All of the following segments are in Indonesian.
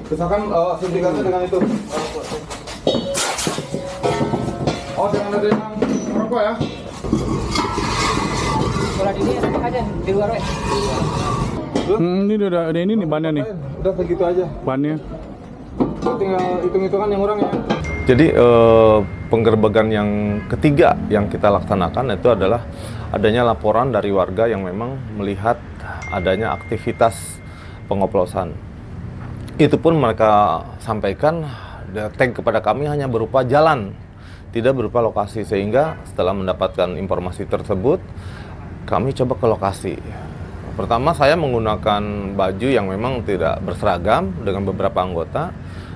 Misalkan suntikannya dengan itu. Oh, dengan ada yang merokok ya? Kalau di sini enak aja di luar weh. Ini udah ada ini nih bannya nih. Udah segitu aja. Bannya. Tinggal hitung-hitungan yang kurang ya. Jadi penggerbegan yang ketiga yang kita laksanakan itu adalah adanya laporan dari warga yang memang melihat adanya aktivitas pengoplosan. Itu pun mereka sampaikan tag kepada kami hanya berupa jalan, tidak berupa lokasi. Sehingga setelah mendapatkan informasi tersebut, kami coba ke lokasi. Pertama saya menggunakan baju yang memang tidak berseragam dengan beberapa anggota.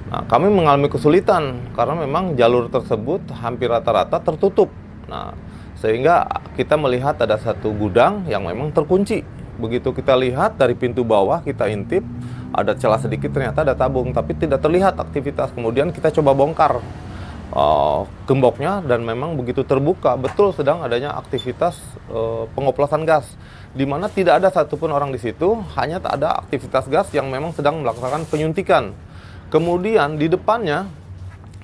Nah, kami mengalami kesulitan karena memang jalur tersebut hampir rata-rata tertutup. Nah, sehingga kita melihat ada satu gudang yang memang terkunci. Begitu kita lihat dari pintu bawah, kita intip, ada celah sedikit, ternyata ada tabung, tapi tidak terlihat aktivitas. Kemudian kita coba bongkar gemboknya dan memang begitu terbuka, betul sedang adanya aktivitas pengoplosan gas. Di mana tidak ada satupun orang di situ, hanya tak ada aktivitas gas yang memang sedang melaksanakan penyuntikan. Kemudian di depannya,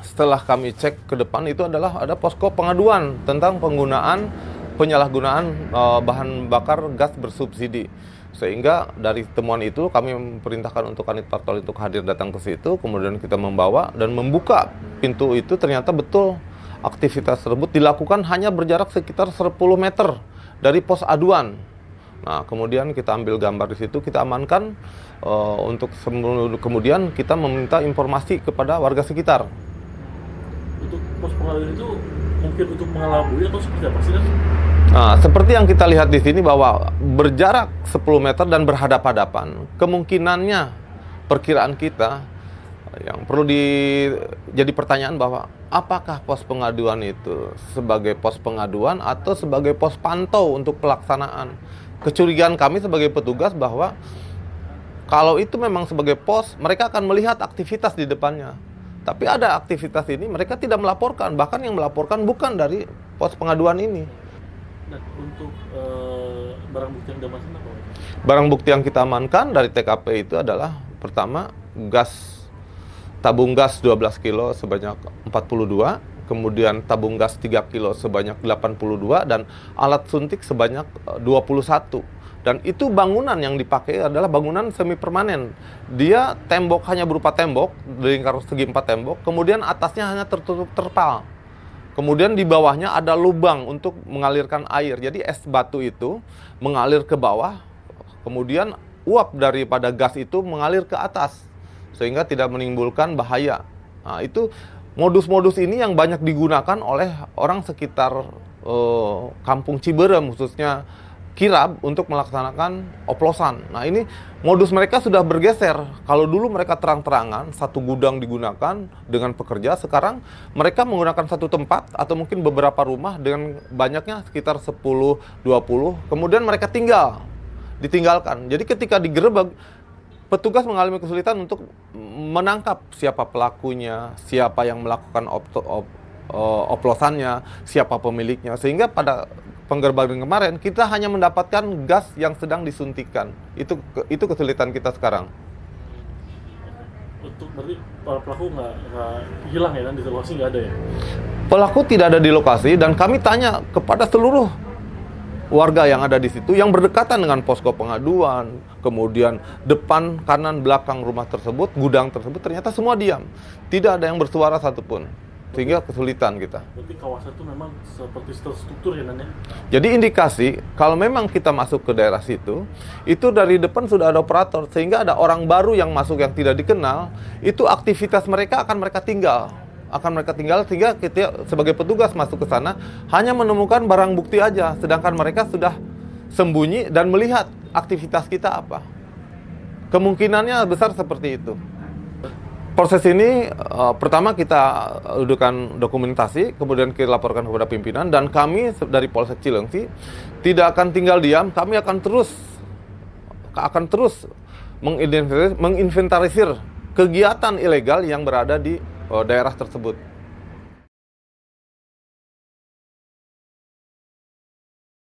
setelah kami cek ke depan itu adalah ada posko pengaduan tentang penggunaan penyalahgunaan bahan bakar gas bersubsidi. Sehingga dari temuan itu kami memerintahkan untuk Kanit Patroli untuk hadir datang ke situ, kemudian kita membawa dan membuka pintu itu, ternyata betul aktivitas tersebut dilakukan hanya berjarak sekitar 10 meter dari pos aduan. Nah, kemudian kita ambil gambar di situ, kita amankan kemudian kita meminta informasi kepada warga sekitar. Untuk pos pengaduan itu mungkin untuk mengelabui atau seperti apa sih? Nah, seperti yang kita lihat di sini bahwa berjarak 10 meter dan berhadap-hadapan. Kemungkinannya perkiraan kita yang perlu jadi pertanyaan bahwa apakah pos pengaduan itu sebagai pos pengaduan atau sebagai pos pantau untuk pelaksanaan. Kecurigaan kami sebagai petugas bahwa kalau itu memang sebagai pos, mereka akan melihat aktivitas di depannya. Tapi ada aktivitas ini, mereka tidak melaporkan. Bahkan yang melaporkan bukan dari pos pengaduan ini. Dan untuk barang bukti yang diamankan apa? Barang bukti yang kita amankan dari TKP itu adalah pertama, tabung gas 12 kilo sebanyak 42, kemudian tabung gas 3 kilo sebanyak 82, dan alat suntik sebanyak 21. Dan itu bangunan yang dipakai adalah bangunan semi permanen. Dia tembok hanya berupa tembok, lingkar segi 4 tembok, kemudian atasnya hanya tertutup terpal. Kemudian di bawahnya ada lubang untuk mengalirkan air. Jadi es batu itu mengalir ke bawah, kemudian uap daripada gas itu mengalir ke atas, sehingga tidak menimbulkan bahaya. Nah, itu modus-modus ini yang banyak digunakan oleh orang sekitar Kampung Ciberem, khususnya kirab, untuk melaksanakan oplosan. Nah, ini modus mereka sudah bergeser. Kalau dulu mereka terang-terangan, satu gudang digunakan dengan pekerja, sekarang mereka menggunakan satu tempat atau mungkin beberapa rumah dengan banyaknya sekitar 10-20, kemudian mereka ditinggalkan. Jadi ketika digerebek, petugas mengalami kesulitan untuk menangkap siapa pelakunya, siapa yang melakukan oplosannya, siapa pemiliknya. Sehingga pada penggerbekan kemarin kita hanya mendapatkan gas yang sedang disuntikan. Itu kesulitan kita sekarang. Untuk berarti para pelaku nggak hilang ya, dan di lokasi nggak ada ya? Pelaku tidak ada di lokasi, dan kami tanya kepada seluruh warga yang ada di situ yang berdekatan dengan posko pengaduan, kemudian depan, kanan, belakang rumah tersebut, gudang tersebut, ternyata semua diam. Tidak ada yang bersuara satupun. Sehingga kesulitan kita. Berarti kawasan itu memang seperti terstruktur ya, Nan? Jadi indikasi kalau memang kita masuk ke daerah situ, itu dari depan sudah ada operator, sehingga ada orang baru yang masuk yang tidak dikenal, itu aktivitas mereka akan mereka tinggal, sehingga kita sebagai petugas masuk ke sana hanya menemukan barang bukti aja, sedangkan mereka sudah sembunyi dan melihat aktivitas kita apa. Kemungkinannya besar seperti itu. Proses ini pertama kita dudukan dokumentasi, kemudian kita laporkan kepada pimpinan, dan kami dari Polsek Cilengsi tidak akan tinggal diam. Kami akan terus menginventarisir kegiatan ilegal yang berada di daerah tersebut.